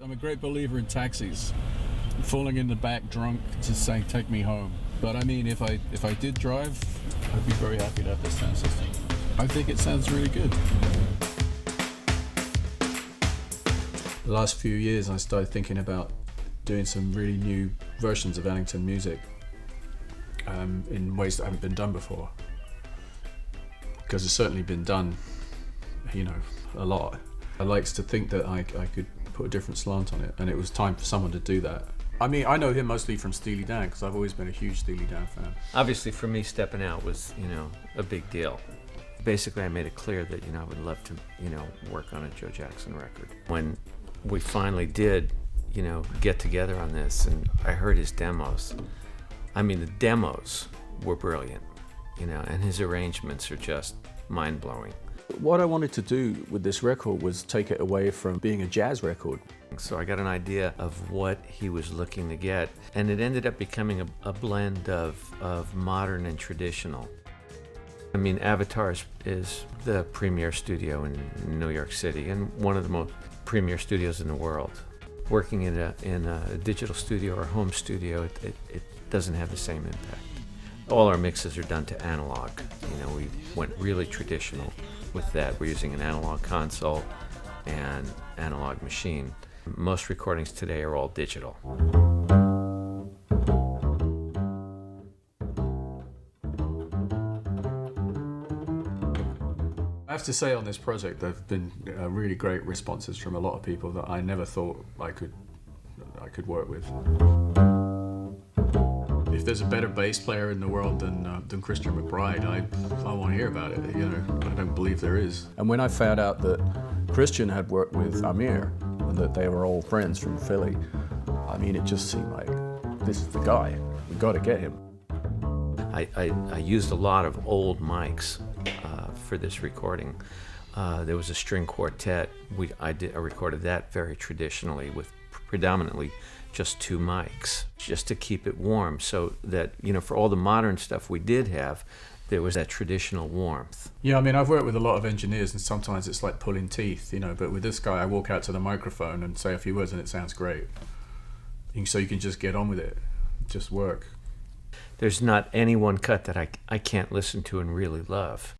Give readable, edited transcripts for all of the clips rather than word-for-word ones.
I'm a great believer in taxis. Falling in the back drunk, just saying, take me home. But I mean, if I did drive, I'd be very happy to have this sound system. I think it sounds really good. The last few years, I started thinking about doing some really new versions of Ellington music in ways that haven't been done before. Because it's certainly been done, you know, a lot. I likes to think that I could put a different slant on it, and it was time for someone to do that. I mean, I know him mostly from Steely Dan, because I've always been a huge Steely Dan fan. Obviously, for me, stepping out was, a big deal. Basically, I made it clear that, I would love to, work on a Joe Jackson record. When we finally did, get together on this, and I heard his demos. I mean, the demos were brilliant, and his arrangements are just mind-blowing. What I wanted to do with this record was take it away from being a jazz record. So I got an idea of what he was looking to get, and it ended up becoming a blend of modern and traditional. I mean, Avatar is the premier studio in New York City, and one of the most premier studios in the world. Working in a digital studio or home studio, it doesn't have the same impact. All our mixes are done to analog. We went really traditional with that. We're using an analog console and analog machine. Most recordings today are all digital. I have to say, on this project, there have been really great responses from a lot of people that I never thought I could work with. If there's a better bass player in the world than Christian McBride, I want to hear about it. I don't believe there is. And when I found out that Christian had worked with Ahmir and that they were all friends from Philly, I mean, it just seemed like, this is the guy. We've got to get him. I used a lot of old mics for this recording. There was a string quartet. I recorded that very traditionally with predominantly just 2 mics, just to keep it warm, so that, for all the modern stuff we did have, there was that traditional warmth. Yeah, I mean, I've worked with a lot of engineers, and sometimes it's like pulling teeth, but with this guy, I walk out to the microphone and say a few words and it sounds great. So you can just get on with it, just work. There's not any one cut that I can't listen to and really love.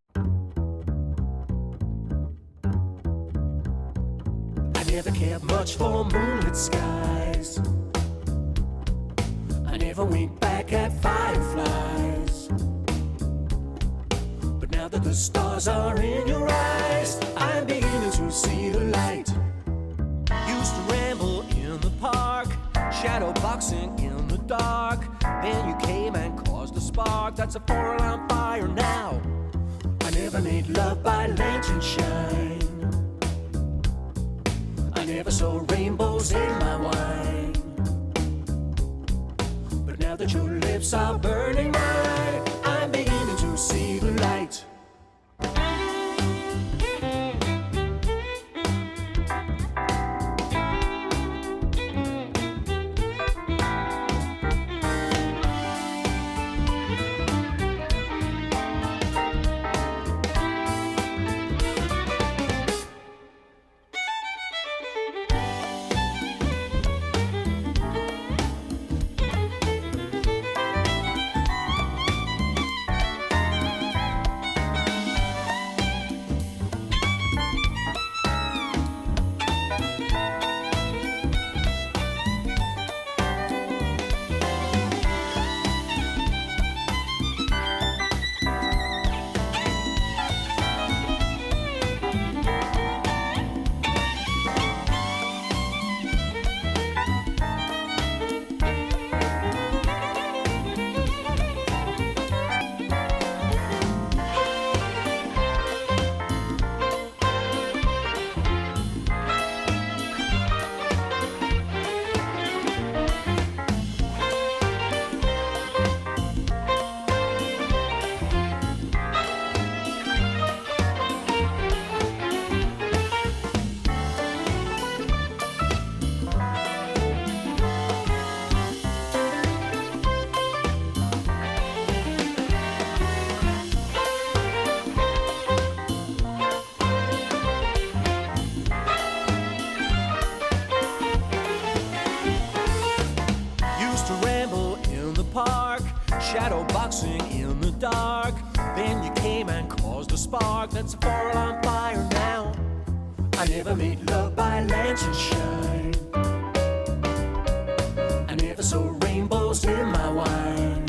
I never cared much for moonlit skies. I never winked back at fireflies. But now that the stars are in your eyes, I'm beginning to see the light. Used to ramble in the park, shadow boxing in the dark. Then you came and caused a spark. That's a 4-alarm fire now. I never made love by lantern shine. I never saw rainbows in my wine. But now that your lips are burning mine, I'm beginning to see the light. shadow boxing in the dark. Then you came and caused a spark that's a fall on fire now. I never made love by lantern shine. I never saw rainbows in my wine.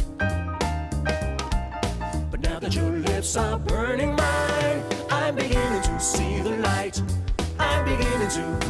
But now that your lips are burning mine, I'm beginning to see the light. I'm beginning to